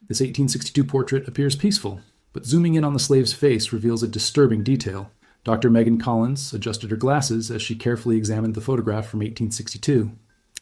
This 1862 portrait appears peaceful, but zooming in on the slave's face reveals a disturbing detail. Dr. Megan Collins adjusted her glasses as she carefully examined the photograph from 1862.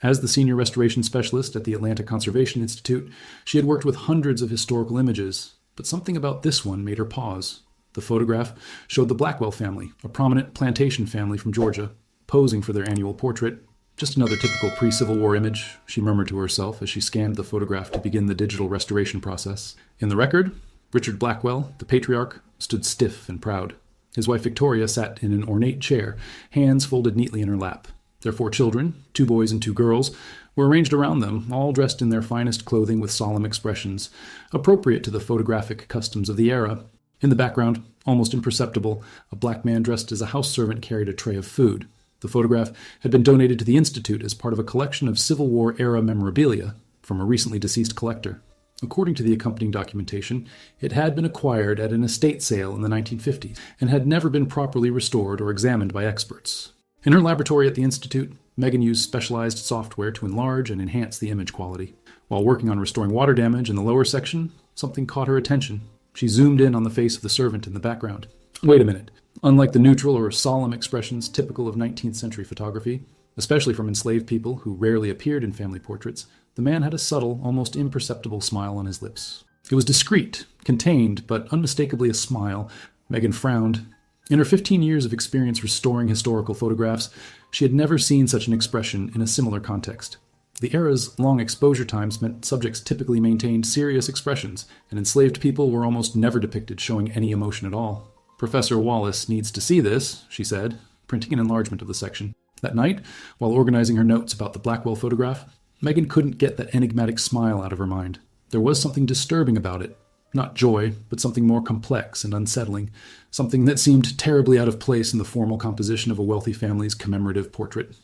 As the senior restoration specialist at the Atlanta Conservation Institute, she had worked with hundreds of historical images, but something about this one made her pause. The photograph showed the Blackwell family, a prominent plantation family from Georgia, posing for their annual portrait. Just another typical pre-Civil War image, she murmured to herself as she scanned the photograph to begin the digital restoration process. In the record, Richard Blackwell, the patriarch, stood stiff and proud. His wife Victoria sat in an ornate chair, hands folded neatly in her lap. Their 4 children, 2 boys and 2 girls, were arranged around them, all dressed in their finest clothing with solemn expressions, appropriate to the photographic customs of the era. In the background, almost imperceptible, a black man dressed as a house servant carried a tray of food. The photograph had been donated to the Institute as part of a collection of Civil War-era memorabilia from a recently deceased collector. According to the accompanying documentation, it had been acquired at an estate sale in the 1950s and had never been properly restored or examined by experts. In her laboratory at the Institute, Megan used specialized software to enlarge and enhance the image quality. While working on restoring water damage in the lower section, something caught her attention. She zoomed in on the face of the servant in the background. Wait a minute. Unlike the neutral or solemn expressions typical of 19th century photography, especially from enslaved people who rarely appeared in family portraits, the man had a subtle, almost imperceptible smile on his lips. It was discreet, contained, but unmistakably a smile. Megan frowned. In her 15 years of experience restoring historical photographs, she had never seen such an expression in a similar context. The era's long exposure times meant subjects typically maintained serious expressions, and enslaved people were almost never depicted showing any emotion at all. "Professor Wallace needs to see this," she said, printing an enlargement of the section. That night, while organizing her notes about the Blackwell photograph, Megan couldn't get that enigmatic smile out of her mind. There was something disturbing about it. Not joy, but something more complex and unsettling. Something that seemed terribly out of place in the formal composition of a wealthy family's commemorative portrait.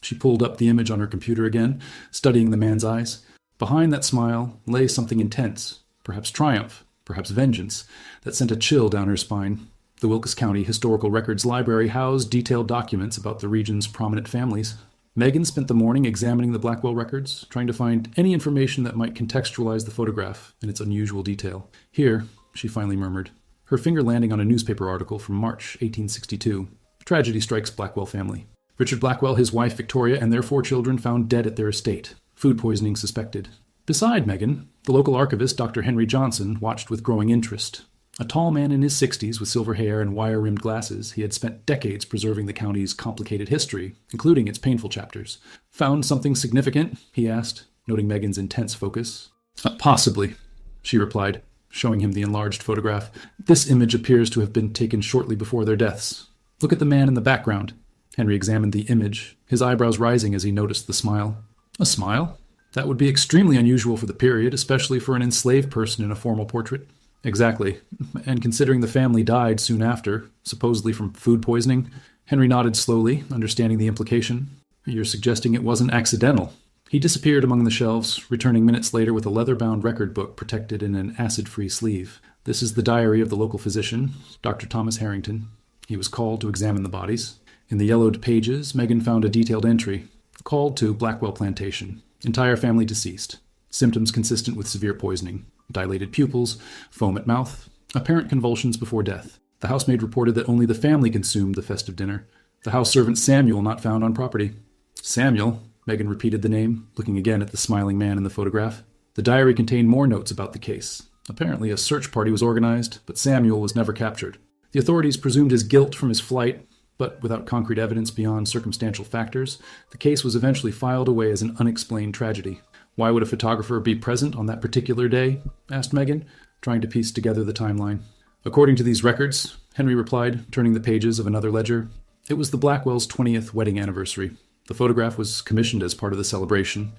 She pulled up the image on her computer again, studying the man's eyes. Behind that smile lay something intense, perhaps triumph, perhaps vengeance, that sent a chill down her spine. The Wilkes County Historical Records Library housed detailed documents about the region's prominent families. Megan spent the morning examining the Blackwell records, trying to find any information that might contextualize the photograph and its unusual detail. "Here," she finally murmured, her finger landing on a newspaper article from March 1862. "Tragedy strikes Blackwell family. Richard Blackwell, his wife Victoria, and their 4 children found dead at their estate. Food poisoning suspected." Beside Megan, the local archivist, Dr. Henry Johnson, watched with growing interest. A tall man in his 60s with silver hair and wire-rimmed glasses, he had spent decades preserving the county's complicated history, including its painful chapters. "Found something significant?" he asked, noting Megan's intense focus. Possibly," she replied, showing him the enlarged photograph. "This image appears to have been taken shortly before their deaths. Look at the man in the background." Henry examined the image, his eyebrows rising as he noticed the smile. "A smile? That would be extremely unusual for the period, especially for an enslaved person in a formal portrait." "Exactly. And considering the family died soon after, supposedly from food poisoning." Henry nodded slowly, understanding the implication. "You're suggesting it wasn't accidental." He disappeared among the shelves, returning minutes later with a leather-bound record book protected in an acid-free sleeve. "This is the diary of the local physician, Dr. Thomas Harrington. He was called to examine the bodies." In the yellowed pages, Megan found a detailed entry. "Called to Blackwell Plantation. Entire family deceased. Symptoms consistent with severe poisoning. Dilated pupils, foam at mouth, apparent convulsions before death. The housemaid reported that only the family consumed the festive dinner. The house servant Samuel not found on property." "Samuel?" Megan repeated the name, looking again at the smiling man in the photograph. The diary contained more notes about the case. Apparently a search party was organized, but Samuel was never captured. The authorities presumed his guilt from his flight, but without concrete evidence beyond circumstantial factors, the case was eventually filed away as an unexplained tragedy. "Why would a photographer be present on that particular day?" asked Megan, trying to piece together the timeline. "According to these records," Henry replied, turning the pages of another ledger, "it was the Blackwells' 20th wedding anniversary. The photograph was commissioned as part of the celebration.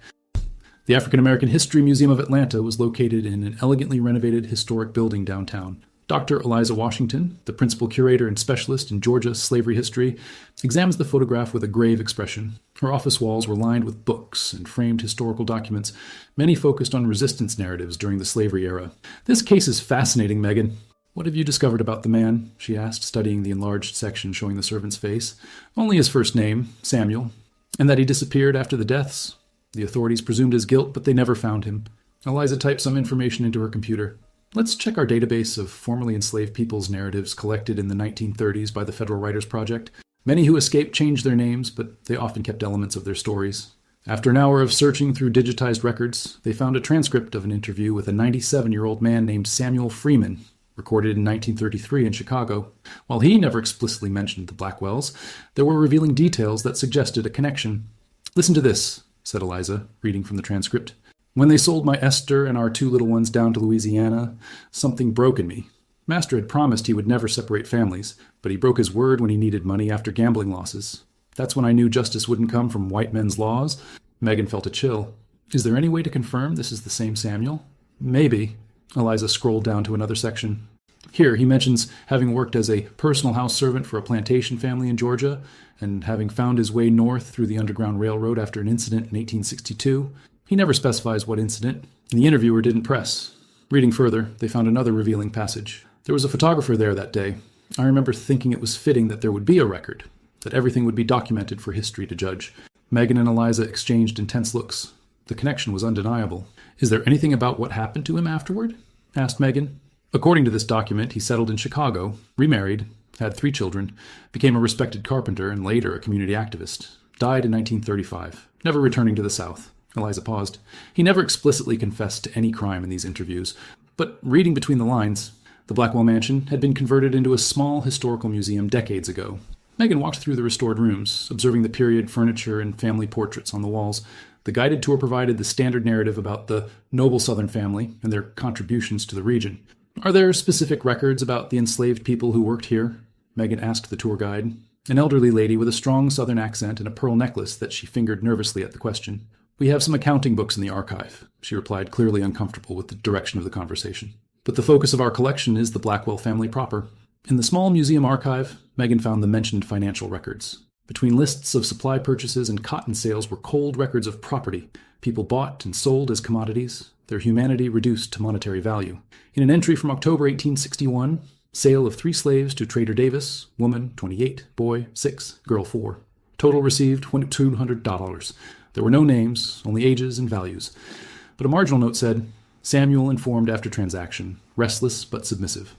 The African American History Museum of Atlanta was located in an elegantly renovated historic building downtown. Dr. Eliza Washington, the principal curator and specialist in Georgia slavery history, examines the photograph with a grave expression. Her office walls were lined with books and framed historical documents, many focused on resistance narratives during the slavery era. "This case is fascinating, Megan. What have you discovered about the man?" she asked, studying the enlarged section showing the servant's face. "Only his first name, Samuel, and that he disappeared after the deaths. The authorities presumed his guilt, but they never found him. Eliza typed some information into her computer. Let's check our database of formerly enslaved people's narratives collected in the 1930s by the Federal Writers Project. Many who escaped changed their names, but they often kept elements of their stories. After an hour of searching through digitized records, they found a transcript of an interview with a 97-year-old man named Samuel Freeman, recorded in 1933 in Chicago. While he never explicitly mentioned the Blackwells, there were revealing details that suggested a connection. "Listen to this," said Eliza, reading from the transcript. "When they sold my Esther and our 2 little ones down to Louisiana, something broke in me. Master had promised he would never separate families, but he broke his word when he needed money after gambling losses. That's when I knew justice wouldn't come from white men's laws." Megan felt a chill. "Is there any way to confirm this is the same Samuel?" "Maybe." Eliza scrolled down to another section. Here, he mentions having worked as a personal house servant for a plantation family in Georgia and having found his way north through the Underground Railroad after an incident in 1862. He never specifies what incident, and the interviewer didn't press. Reading further, they found another revealing passage. "There was a photographer there that day. I remember thinking it was fitting that there would be a record, that everything would be documented for history to judge." Megan and Eliza exchanged intense looks. The connection was undeniable. "Is there anything about what happened to him afterward?" asked Megan. "According to this document, he settled in Chicago, remarried, had 3 children, became a respected carpenter, and later a community activist. Died in 1935, never returning to the South." Eliza paused. "He never explicitly confessed to any crime in these interviews, but reading between the lines, the Blackwell Mansion had been converted into a small historical museum decades ago." Megan walked through the restored rooms, observing the period furniture and family portraits on the walls. The guided tour provided the standard narrative about the noble Southern family and their contributions to the region. "Are there specific records about the enslaved people who worked here?" Megan asked the tour guide, an elderly lady with a strong Southern accent and a pearl necklace that she fingered nervously at the question. "We have some accounting books in the archive," she replied, clearly uncomfortable with the direction of the conversation. "But the focus of our collection is the Blackwell family proper." In the small museum archive, Megan found the mentioned financial records. Between lists of supply purchases and cotton sales were cold records of property, people bought and sold as commodities, their humanity reduced to monetary value. In an entry from October 1861, sale of 3 slaves to Trader Davis, woman 28, boy 6, girl 4. Total received $200. There were no names, only ages and values. But a marginal note said, "Samuel informed after transaction, restless but submissive."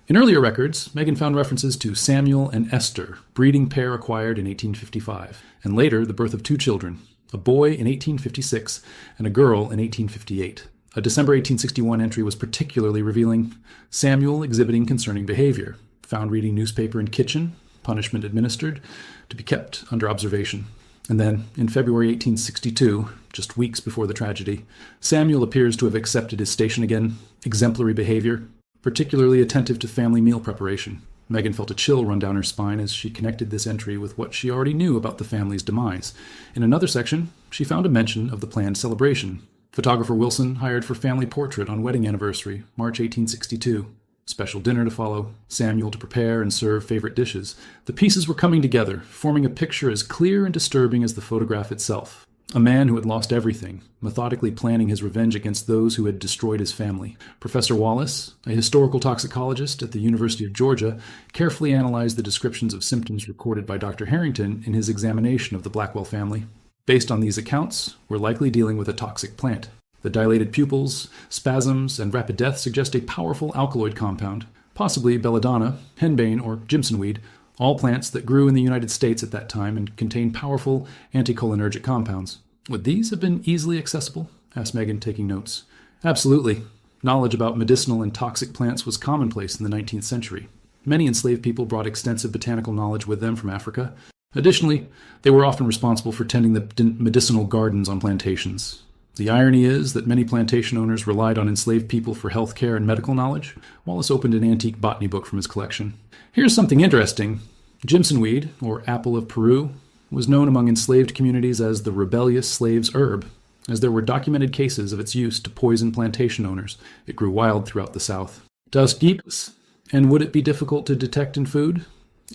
In earlier records, Megan found references to Samuel and Esther, breeding pair acquired in 1855, and later the birth of 2 children, a boy in 1856 and a girl in 1858. A December 1861 entry was particularly revealing. Samuel exhibiting concerning behavior, found reading newspaper in kitchen, punishment administered, to be kept under observation. And then, in February 1862, just weeks before the tragedy, Samuel appears to have accepted his station again, exemplary behavior, particularly attentive to family meal preparation. Megan felt a chill run down her spine as she connected this entry with what she already knew about the family's demise. In another section, she found a mention of the planned celebration. Photographer Wilson hired for family portrait on wedding anniversary, March 1862. Special dinner to follow, Samuel to prepare and serve favorite dishes. The pieces were coming together, forming a picture as clear and disturbing as the photograph itself. A man who had lost everything, methodically planning his revenge against those who had destroyed his family. Professor Wallace, a historical toxicologist at the University of Georgia, carefully analyzed the descriptions of symptoms recorded by Dr. Harrington in his examination of the Blackwell family. Based on these accounts, we're likely dealing with a toxic plant. The dilated pupils, spasms, and rapid death suggest a powerful alkaloid compound, possibly belladonna, henbane, or jimsonweed, all plants that grew in the United States at that time and contain powerful anticholinergic compounds. Would these have been easily accessible? Asked Megan, taking notes. Absolutely. Knowledge about medicinal and toxic plants was commonplace in the 19th century. Many enslaved people brought extensive botanical knowledge with them from Africa. Additionally, they were often responsible for tending the medicinal gardens on plantations. The irony is that many plantation owners relied on enslaved people for health care and medical knowledge. Wallace opened an antique botany book from his collection. Here's something interesting. Jimsonweed, or apple of Peru, was known among enslaved communities as the rebellious slave's herb, as there were documented cases of its use to poison plantation owners. It grew wild throughout the South. Dusgipus. And would it be difficult to detect in food?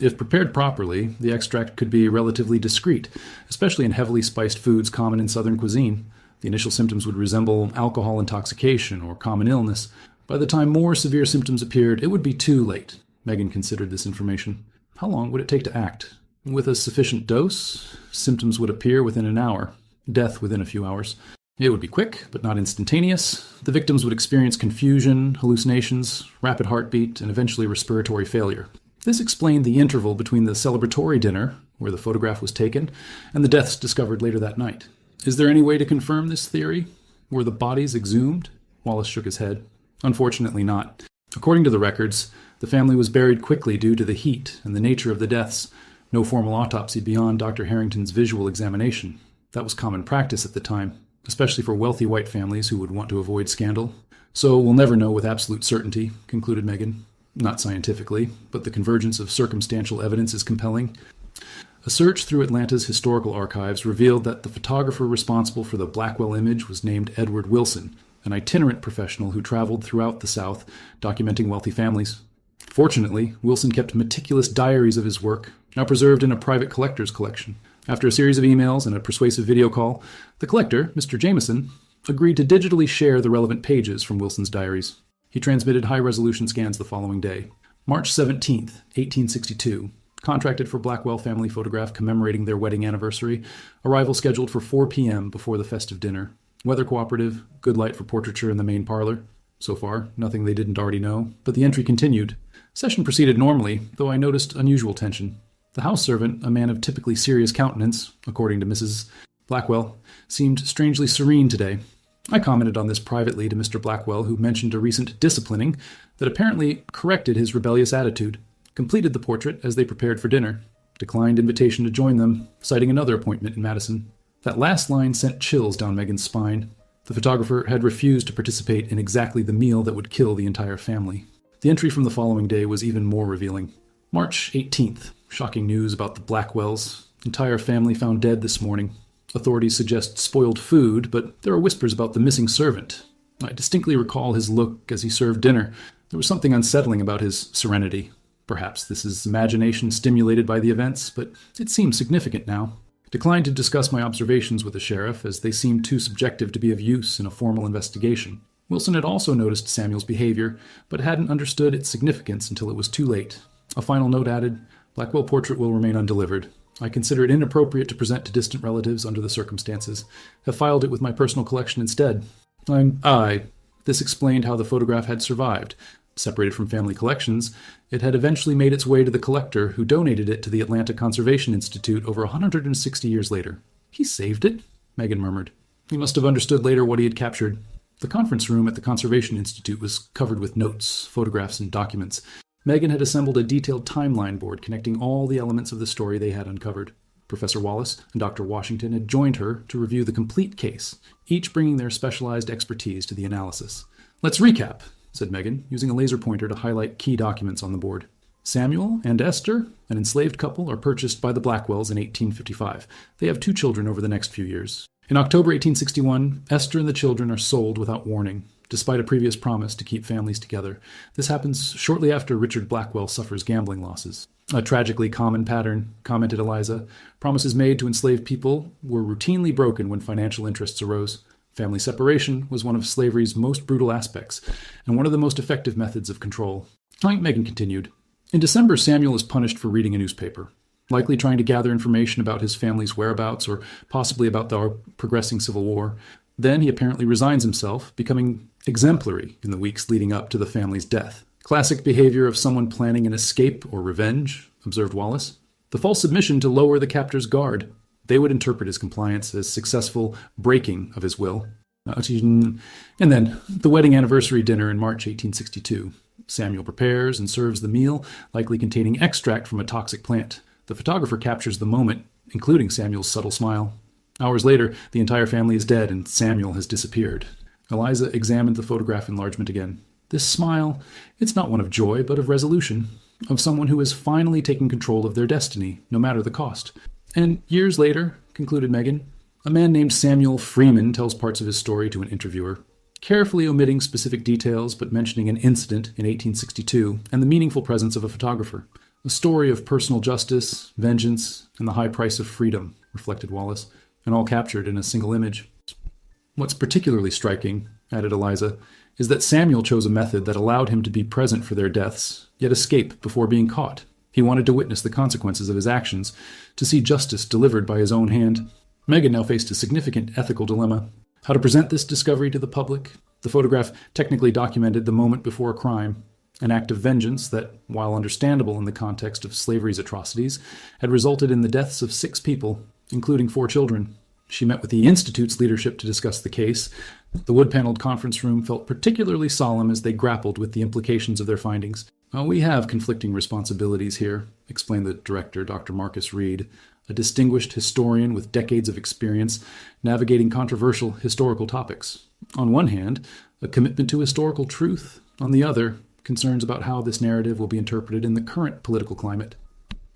If prepared properly, the extract could be relatively discreet, especially in heavily spiced foods common in Southern cuisine. The initial symptoms would resemble alcohol intoxication or common illness. By the time more severe symptoms appeared, it would be too late. Megan considered this information. How long would it take to act? With a sufficient dose, symptoms would appear within an hour, death within a few hours. It would be quick, but not instantaneous. The victims would experience confusion, hallucinations, rapid heartbeat, and eventually respiratory failure. This explained the interval between the celebratory dinner, where the photograph was taken, and the deaths discovered later that night. Is there any way to confirm this theory? Were the bodies exhumed? Wallace shook his head. Unfortunately not. According to the records, the family was buried quickly due to the heat and the nature of the deaths. No formal autopsy beyond Dr. Harrington's visual examination. That was common practice at the time, especially for wealthy white families who would want to avoid scandal. So we'll never know with absolute certainty, concluded Megan. Not scientifically, but the convergence of circumstantial evidence is compelling. A search through Atlanta's historical archives revealed that the photographer responsible for the Blackwell image was named Edward Wilson, an itinerant professional who traveled throughout the South, documenting wealthy families. Fortunately, Wilson kept meticulous diaries of his work, now preserved in a private collector's collection. After a series of emails and a persuasive video call, the collector, Mr. Jameson, agreed to digitally share the relevant pages from Wilson's diaries. He transmitted high-resolution scans the following day. March 17th, 1862. Contracted for Blackwell family photograph commemorating their wedding anniversary. Arrival scheduled for 4 p.m. before the festive dinner. Weather cooperative, good light for portraiture in the main parlor. So far, nothing they didn't already know, but the entry continued. Session proceeded normally, though I noticed unusual tension. The house servant, a man of typically serious countenance, according to Mrs. Blackwell, seemed strangely serene today. I commented on this privately to Mr. Blackwell, who mentioned a recent disciplining that apparently corrected his rebellious attitude, completed the portrait as they prepared for dinner, declined invitation to join them, citing another appointment in Madison. That last line sent chills down Megan's spine. The photographer had refused to participate in exactly the meal that would kill the entire family. The entry from the following day was even more revealing. March 18th. Shocking news about the Blackwells. Entire family found dead this morning. Authorities suggest spoiled food, but there are whispers about the missing servant. I distinctly recall his look as he served dinner. There was something unsettling about his serenity. Perhaps this is imagination stimulated by the events, but it seems significant now. Declined to discuss my observations with the sheriff, as they seemed too subjective to be of use in a formal investigation. Wilson had also noticed Samuel's behavior, but hadn't understood its significance until it was too late. A final note added, Blackwell portrait will remain undelivered. I consider it inappropriate to present to distant relatives under the circumstances. Have filed it with my personal collection instead. This explained how the photograph had survived. Separated from family collections, it had eventually made its way to the collector who donated it to the Atlanta Conservation Institute over 160 years later. He saved it? Megan murmured. He must have understood later what he had captured. The conference room at the Conservation Institute was covered with notes, photographs, and documents. Megan had assembled a detailed timeline board connecting all the elements of the story they had uncovered. Professor Wallace and Dr. Washington had joined her to review the complete case, each bringing their specialized expertise to the analysis. Let's recap, said Megan, using a laser pointer to highlight key documents on the board. Samuel and Esther, an enslaved couple, are purchased by the Blackwells in 1855. They have 2 children over the next few years. In October 1861, Esther and the children are sold without warning, despite a previous promise to keep families together. This happens shortly after Richard Blackwell suffers gambling losses. A tragically common pattern, commented Eliza. Promises made to enslaved people were routinely broken when financial interests arose. Family separation was one of slavery's most brutal aspects, and one of the most effective methods of control. Megan continued. In December, Samuel is punished for reading a newspaper, likely trying to gather information about his family's whereabouts or possibly about the progressing civil war. Then he apparently resigns himself, becoming exemplary in the weeks leading up to the family's death. Classic behavior of someone planning an escape or revenge, observed Wallace. The false submission to lower the captor's guard. They would interpret his compliance as successful breaking of his will. And then, the wedding anniversary dinner in March 1862. Samuel prepares and serves the meal, likely containing extract from a toxic plant. The photographer captures the moment, including Samuel's subtle smile. Hours later, the entire family is dead and Samuel has disappeared. Eliza examined the photograph enlargement again. This smile, it's not one of joy, but of resolution, of someone who is finally taking control of their destiny, no matter the cost. And years later, concluded Megan, a man named Samuel Freeman tells parts of his story to an interviewer, carefully omitting specific details but mentioning an incident in 1862 and the meaningful presence of a photographer. A story of personal justice, vengeance, and the high price of freedom, reflected Wallace, and all captured in a single image. What's particularly striking, added Eliza, is that Samuel chose a method that allowed him to be present for their deaths, yet escape before being caught. He wanted to witness the consequences of his actions, to see justice delivered by his own hand. Megan now faced a significant ethical dilemma. How to present this discovery to the public? The photograph technically documented the moment before a crime, an act of vengeance that, while understandable in the context of slavery's atrocities, had resulted in the deaths of 6 people, including 4 children. She met with the Institute's leadership to discuss the case. The wood-paneled conference room felt particularly solemn as they grappled with the implications of their findings. We have conflicting responsibilities here, explained the director, Dr. Marcus Reed, a distinguished historian with decades of experience navigating controversial historical topics. On one hand, a commitment to historical truth. On the other, concerns about how this narrative will be interpreted in the current political climate.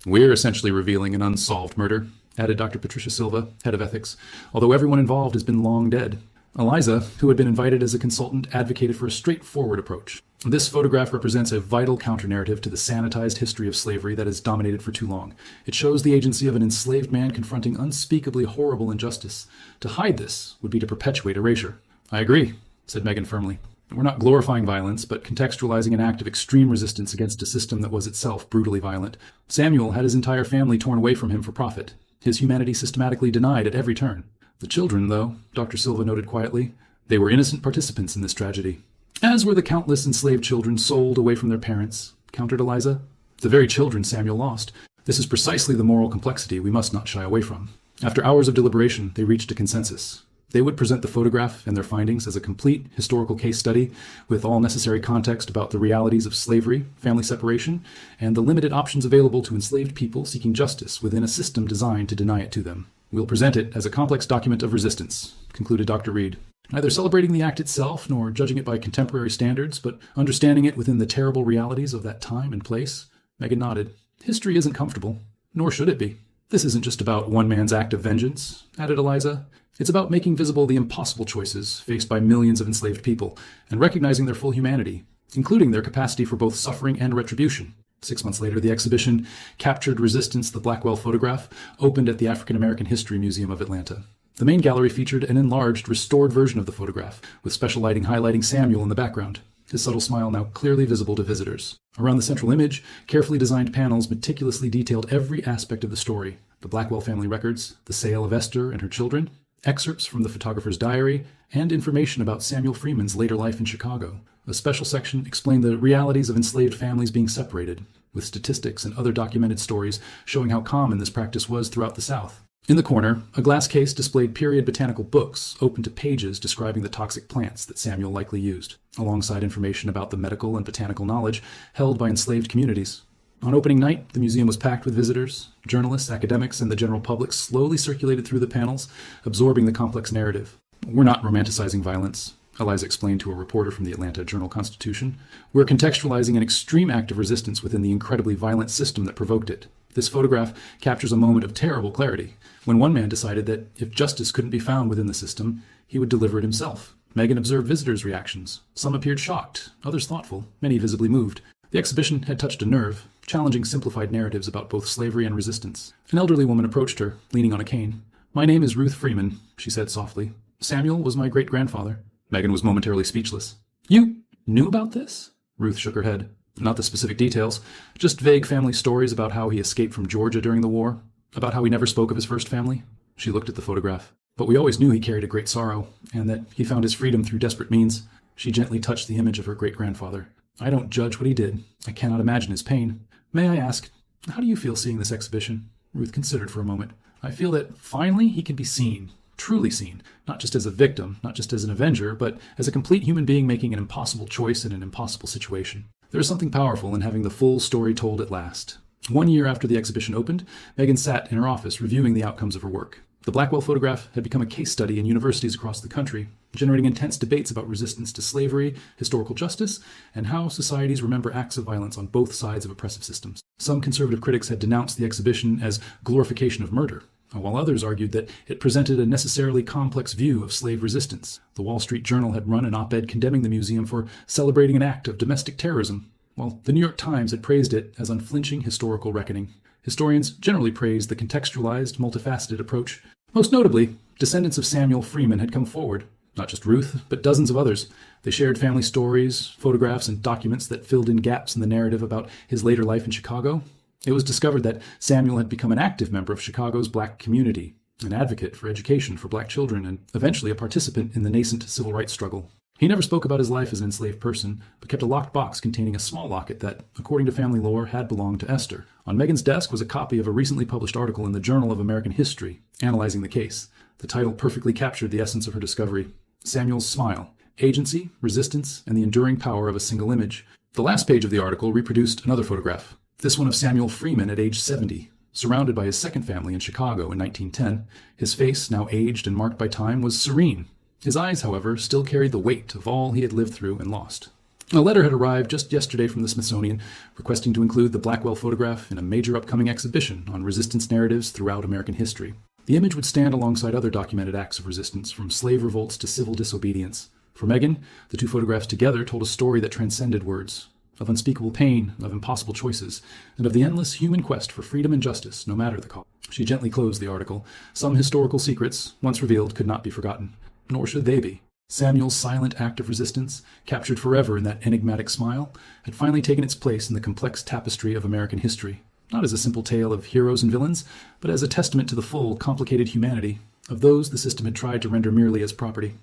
We're essentially revealing an unsolved murder, added Dr. Patricia Silva, head of ethics, although everyone involved has been long dead. Eliza, who had been invited as a consultant, advocated for a straightforward approach. This photograph represents a vital counter-narrative to the sanitized history of slavery that has dominated for too long. It shows the agency of an enslaved man confronting unspeakably horrible injustice. To hide this would be to perpetuate erasure. I agree, said Megan firmly. We're not glorifying violence, but contextualizing an act of extreme resistance against a system that was itself brutally violent. Samuel had his entire family torn away from him for profit, his humanity systematically denied at every turn. The children, though, Dr. Silva noted quietly, they were innocent participants in this tragedy. As were the countless enslaved children sold away from their parents, countered Eliza. The very children Samuel lost. This is precisely the moral complexity we must not shy away from. After hours of deliberation, they reached a consensus. They would present the photograph and their findings as a complete historical case study with all necessary context about the realities of slavery, family separation, and the limited options available to enslaved people seeking justice within a system designed to deny it to them. We'll present it as a complex document of resistance, concluded Dr. Reed. Neither celebrating the act itself nor judging it by contemporary standards, but understanding it within the terrible realities of that time and place. Megan nodded. History isn't comfortable, nor should it be. This isn't just about one man's act of vengeance, added Eliza. It's about making visible the impossible choices faced by millions of enslaved people and recognizing their full humanity, including their capacity for both suffering and retribution. 6 months later, the exhibition, Captured Resistance, the Blackwell Photograph, opened at the African American History Museum of Atlanta. The main gallery featured an enlarged, restored version of the photograph, with special lighting highlighting Samuel in the background, his subtle smile now clearly visible to visitors. Around the central image, carefully designed panels meticulously detailed every aspect of the story: the Blackwell family records, the sale of Esther and her children, excerpts from the photographer's diary, and information about Samuel Freeman's later life in Chicago. A special section explained the realities of enslaved families being separated, with statistics and other documented stories showing how common this practice was throughout the South. In the corner, a glass case displayed period botanical books open to pages describing the toxic plants that Samuel likely used, alongside information about the medical and botanical knowledge held by enslaved communities. On opening night, the museum was packed with visitors. Journalists, academics, and the general public slowly circulated through the panels, absorbing the complex narrative. We're not romanticizing violence, Eliza explained to a reporter from the Atlanta Journal-Constitution. We're contextualizing an extreme act of resistance within the incredibly violent system that provoked it. This photograph captures a moment of terrible clarity, when one man decided that if justice couldn't be found within the system, he would deliver it himself. Megan observed visitors' reactions. Some appeared shocked, others thoughtful, many visibly moved. The exhibition had touched a nerve, challenging simplified narratives about both slavery and resistance. An elderly woman approached her, leaning on a cane. "My name is Ruth Freeman," she said softly. "Samuel was my great-grandfather." Megan was momentarily speechless. "You knew about this?" Ruth shook her head. Not the specific details, just vague family stories about how he escaped from Georgia during the war, about how he never spoke of his first family. She looked at the photograph. "But we always knew he carried a great sorrow, and that he found his freedom through desperate means." She gently touched the image of her great-grandfather. "I don't judge what he did. I cannot imagine his pain. May I ask, how do you feel seeing this exhibition?" Ruth considered for a moment. "I feel that finally he can be seen, truly seen, not just as a victim, not just as an avenger, but as a complete human being making an impossible choice in an impossible situation. There is something powerful in having the full story told at last." 1 year after the exhibition opened, Megan sat in her office reviewing the outcomes of her work. The Blackwell photograph had become a case study in universities across the country, generating intense debates about resistance to slavery, historical justice, and how societies remember acts of violence on both sides of oppressive systems. Some conservative critics had denounced the exhibition as glorification of murder, while others argued that it presented a necessarily complex view of slave resistance. The Wall Street Journal had run an op-ed condemning the museum for celebrating an act of domestic terrorism, while the New York Times had praised it as unflinching historical reckoning. Historians generally praised the contextualized, multifaceted approach. Most notably, descendants of Samuel Freeman had come forward. Not just Ruth, but dozens of others. They shared family stories, photographs, and documents that filled in gaps in the narrative about his later life in Chicago. It was discovered that Samuel had become an active member of Chicago's black community, an advocate for education for black children, and eventually a participant in the nascent civil rights struggle. He never spoke about his life as an enslaved person, but kept a locked box containing a small locket that, according to family lore, had belonged to Esther. On Megan's desk was a copy of a recently published article in the Journal of American History, analyzing the case. The title perfectly captured the essence of her discovery: Samuel's Smile, Agency, Resistance, and the Enduring Power of a Single Image. The last page of the article reproduced another photograph, this one of Samuel Freeman at age 70. Surrounded by his second family in Chicago in 1910, his face, now aged and marked by time, was serene. His eyes, however, still carried the weight of all he had lived through and lost. A letter had arrived just yesterday from the Smithsonian requesting to include the Blackwell photograph in a major upcoming exhibition on resistance narratives throughout American history. The image would stand alongside other documented acts of resistance, from slave revolts to civil disobedience. For Megan, the two photographs together told a story that transcended words, of unspeakable pain, of impossible choices, and of the endless human quest for freedom and justice, no matter the cost. She gently closed the article. Some historical secrets, once revealed, could not be forgotten. Nor should they be. Samuel's silent act of resistance, captured forever in that enigmatic smile, had finally taken its place in the complex tapestry of American history, not as a simple tale of heroes and villains, but as a testament to the full, complicated humanity of those the system had tried to render merely as property.